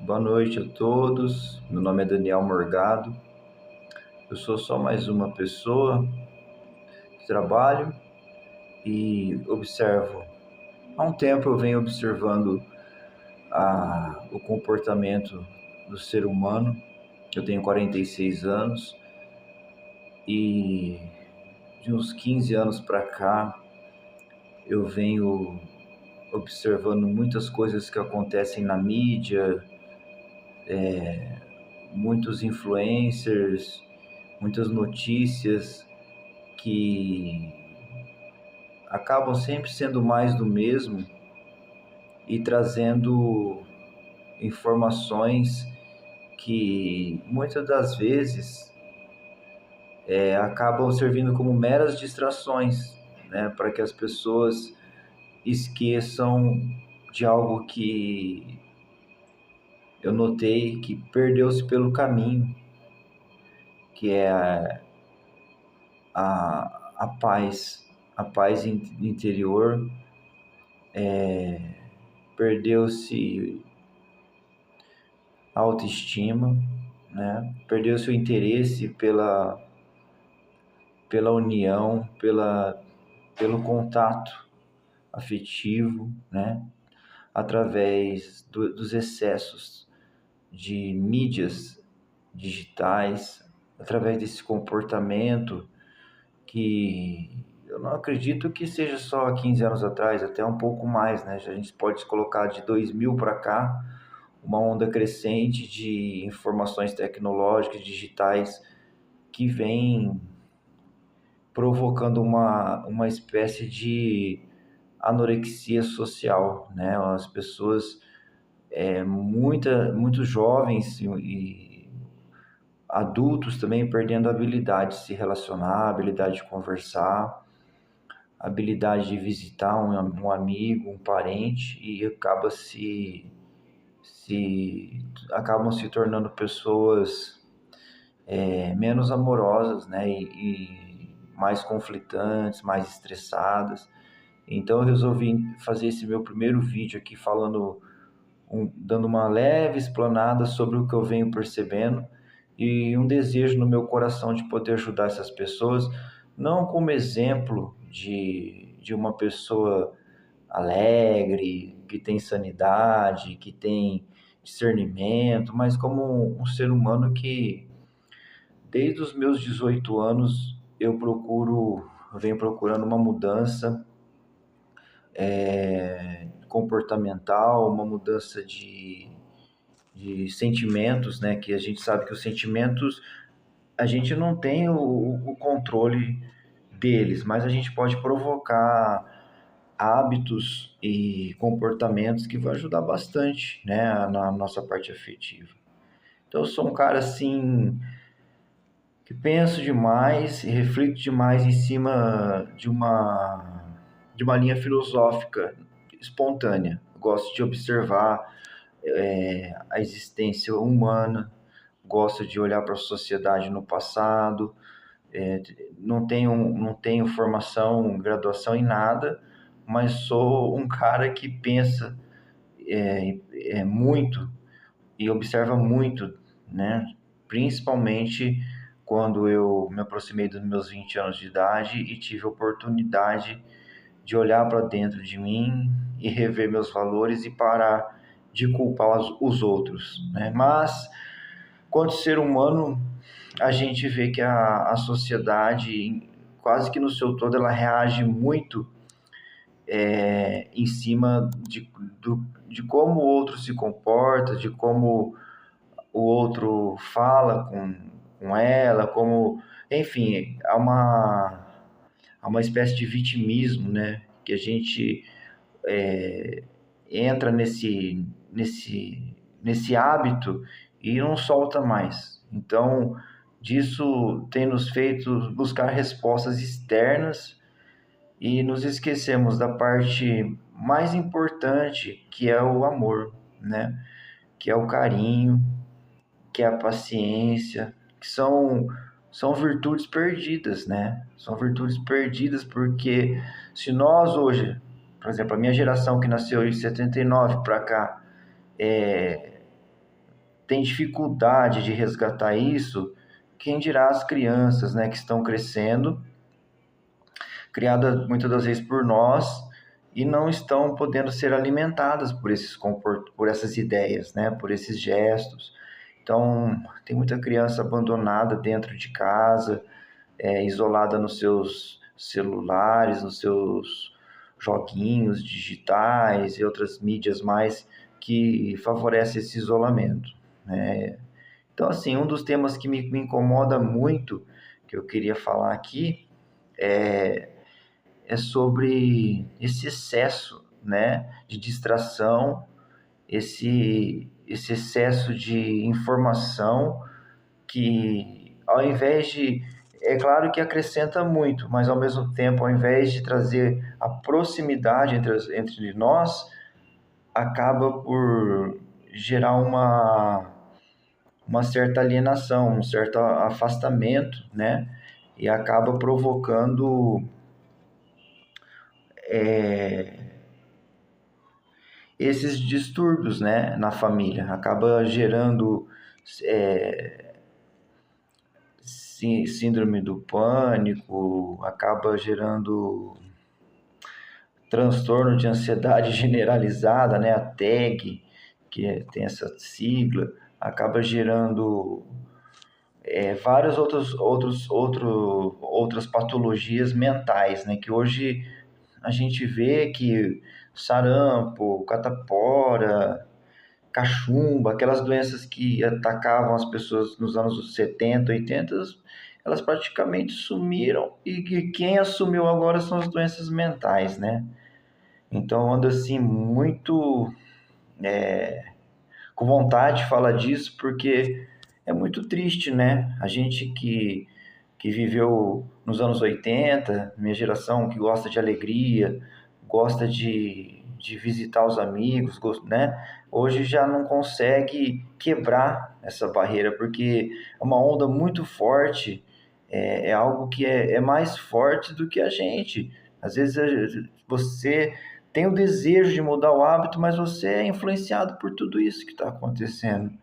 Boa noite a todos. Meu nome é Daniel Morgado. Eu sou só mais uma pessoa que trabalho e observo. Há um tempo eu venho observando o comportamento do ser humano. Eu tenho 46 anos e de uns 15 anos para cá eu venho observando muitas coisas que acontecem na mídia, muitos influencers, muitas notícias que acabam sempre sendo mais do mesmo e trazendo informações que muitas das vezes acabam servindo como meras distrações, né, para que as pessoas esqueçam de algo que eu notei que perdeu-se pelo caminho, que é a paz interior. Perdeu-se a autoestima, né? Perdeu-se o interesse pela união, pelo contato afetivo, né? Através dos excessos de mídias digitais, através desse comportamento que eu não acredito que seja só há 15 anos atrás, até um pouco mais, né? A gente pode colocar de 2000 para cá uma onda crescente de informações tecnológicas, digitais, que vem provocando uma espécie de anorexia social, né? As pessoas, muitos jovens e adultos também perdendo a habilidade de se relacionar, a habilidade de conversar, a habilidade de visitar um amigo, um parente, e acabam se tornando pessoas menos amorosas, né, e mais conflitantes, mais estressadas. Então eu resolvi fazer esse meu primeiro vídeo aqui dando uma leve explanada sobre o que eu venho percebendo e um desejo no meu coração de poder ajudar essas pessoas, não como exemplo de uma pessoa alegre, que tem sanidade, que tem discernimento, mas como um ser humano que, desde os meus 18 anos, venho procurando uma mudança comportamental, uma mudança de sentimentos, né? Que a gente sabe que os sentimentos, a gente não tem o controle deles, mas a gente pode provocar hábitos e comportamentos que vão ajudar bastante, né, na nossa parte afetiva. Então eu sou um cara assim que penso demais e reflito demais em cima de uma linha filosófica espontânea. Eu gosto de observar a existência humana, gosto de olhar para a sociedade no passado. Não tenho formação, graduação em nada, mas sou um cara que pensa muito e observa muito, né? Principalmente quando eu me aproximei dos meus 20 anos de idade e tive a oportunidade de olhar para dentro de mim e rever meus valores e parar de culpar os outros, né? Mas, quanto ser humano, a gente vê que a sociedade, quase que no seu todo, ela reage muito em cima de como o outro se comporta, de como o outro fala com ela, enfim, há uma espécie de vitimismo, né? Que a gente entra nesse hábito e não solta mais. Então, disso tem nos feito buscar respostas externas e nos esquecemos da parte mais importante, que é o amor, né? Que é o carinho, que é a paciência, que são virtudes perdidas, né? São virtudes perdidas porque se nós hoje, por exemplo, a minha geração que nasceu em 79 para cá, tem dificuldade de resgatar isso, quem dirá as crianças, né, que estão crescendo, criadas muitas das vezes por nós, e não estão podendo ser alimentadas por essas ideias, né, por esses gestos. Então, tem muita criança abandonada dentro de casa, isolada nos seus celulares, nos seus joguinhos digitais e outras mídias mais que favorecem esse isolamento, né? Então, assim, um dos temas que me incomoda muito, que eu queria falar aqui, é sobre esse excesso, né, de distração, esse excesso de informação que, ao invés de, é claro que acrescenta muito, mas ao mesmo tempo, ao invés de trazer a proximidade entre nós, acaba por gerar uma certa alienação, um certo afastamento, né? E acaba provocando esses distúrbios, né, na família. Acaba gerando síndrome do pânico, acaba gerando transtorno de ansiedade generalizada, né, a TAG, tem essa sigla, acaba gerando várias outras patologias mentais, né, que hoje a gente vê que sarampo, catapora, cachumba, aquelas doenças que atacavam as pessoas nos anos 70, 80, elas praticamente sumiram, e que quem assumiu agora são as doenças mentais, né? Então ando assim muito com vontade de falar disso, porque é muito triste, né? A gente que viveu nos anos 80, minha geração que gosta de alegria, gosta de visitar os amigos, né? Hoje já não consegue quebrar essa barreira, porque é uma onda muito forte, é algo que é mais forte do que a gente. Às vezes você tem o desejo de mudar o hábito, mas você é influenciado por tudo isso que está acontecendo.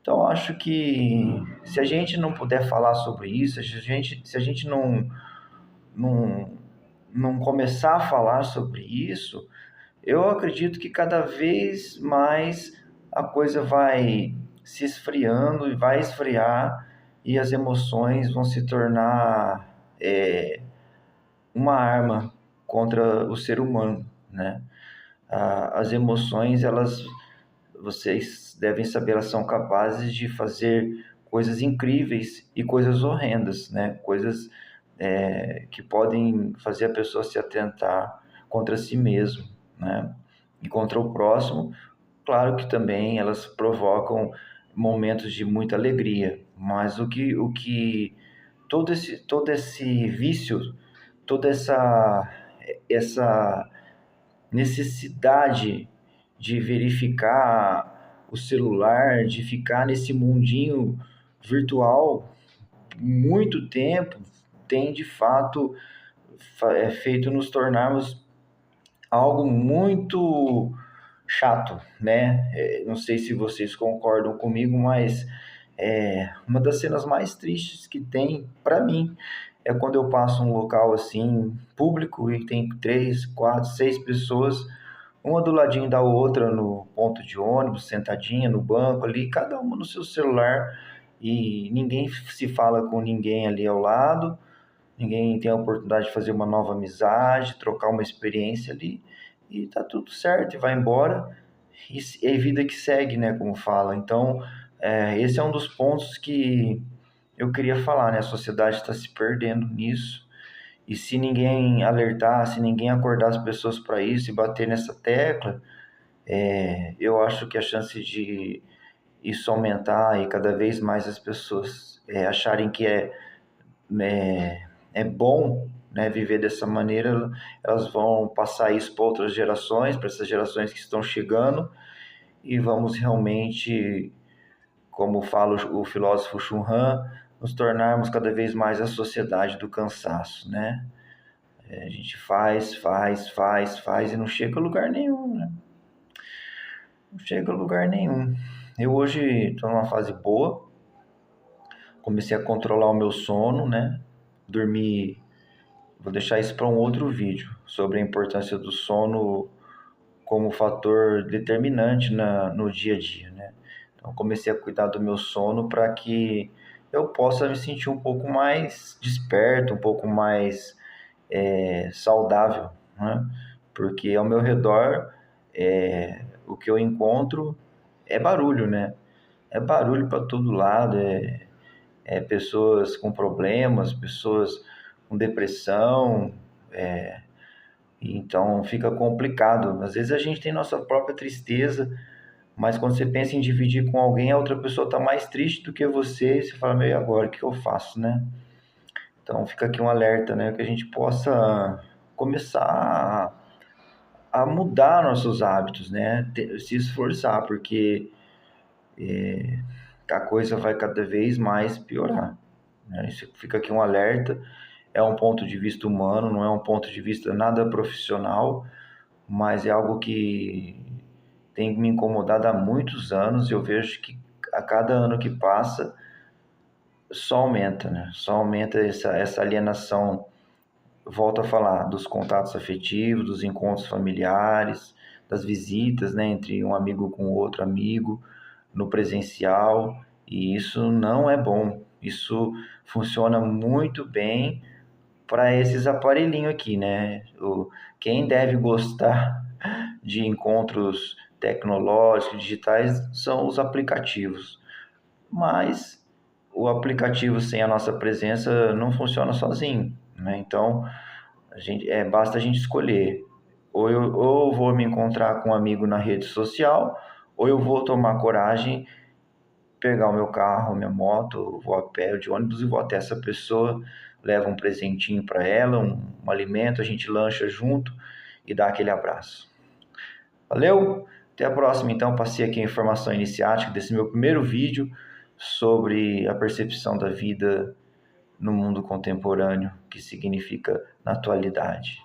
Então, acho que se a gente não puder falar sobre isso, se a gente não, não começar a falar sobre isso, eu acredito que cada vez mais a coisa vai se esfriando e vai esfriar e as emoções vão se tornar uma arma contra o ser humano, né? As emoções, vocês devem saber, elas são capazes de fazer coisas incríveis e coisas horrendas, né? Coisas que podem fazer a pessoa se atentar contra si mesmo, né? E contra o próximo. Claro que também elas provocam momentos de muita alegria, mas todo esse vício, toda essa necessidade de verificar o celular, de ficar nesse mundinho virtual muito tempo, tem de fato feito nos tornarmos algo muito chato, né? Não sei se vocês concordam comigo, mas uma das cenas mais tristes que tem para mim é quando eu passo um local assim público e tem 3, 4, 6 pessoas, uma do ladinho da outra no ponto de ônibus, sentadinha no banco ali, cada uma no seu celular, e ninguém se fala com ninguém ali ao lado, ninguém tem a oportunidade de fazer uma nova amizade, trocar uma experiência ali, e tá tudo certo, e vai embora, e é vida que segue, né, como fala. Então, esse é um dos pontos que eu queria falar, né, a sociedade está se perdendo nisso, e se ninguém alertar, se ninguém acordar as pessoas para isso e bater nessa tecla, eu acho que a chance de isso aumentar e cada vez mais as pessoas acharem que é bom, né, viver dessa maneira, elas vão passar isso para outras gerações, para essas gerações que estão chegando, e vamos realmente, como fala o filósofo Chun Han, nos tornarmos cada vez mais a sociedade do cansaço, né? A gente faz e não chega a lugar nenhum, né? Não chega a lugar nenhum. Eu hoje estou numa fase boa, comecei a controlar o meu sono, né? Dormir, vou deixar isso para um outro vídeo, sobre a importância do sono como fator determinante no dia a dia, né? Então, comecei a cuidar do meu sono para que eu possa me sentir um pouco mais desperto, um pouco mais saudável, né? Porque ao meu redor, o que eu encontro é barulho, né? É barulho para todo lado, pessoas com problemas, pessoas com depressão, então fica complicado. Às vezes a gente tem nossa própria tristeza, mas quando você pensa em dividir com alguém, a outra pessoa está mais triste do que você, e você fala, meio agora, o que eu faço, né? Então fica aqui um alerta, né? Que a gente possa começar a mudar nossos hábitos, né? Se esforçar, porque a coisa vai cada vez mais piorar, né? Isso fica aqui um alerta, é um ponto de vista humano, não é um ponto de vista nada profissional, mas é algo que tem me incomodado há muitos anos e eu vejo que a cada ano que passa só aumenta, né? Só aumenta essa alienação. Volto a falar dos contatos afetivos, dos encontros familiares, das visitas, né, entre um amigo com outro amigo, no presencial, e isso não é bom. Isso funciona muito bem para esses aparelhinhos aqui, né? Quem deve gostar de encontros tecnológicos, digitais, são os aplicativos. Mas o aplicativo sem a nossa presença não funciona sozinho, né? Então, basta a gente escolher. Ou eu vou me encontrar com um amigo na rede social, ou eu vou tomar coragem, pegar o meu carro, minha moto, vou a pé, de ônibus e vou até essa pessoa, levo um presentinho para ela, um alimento, a gente lancha junto e dá aquele abraço. Valeu? Até a próxima, então. Passei aqui a informação iniciática desse meu primeiro vídeo sobre a percepção da vida no mundo contemporâneo, que significa na atualidade.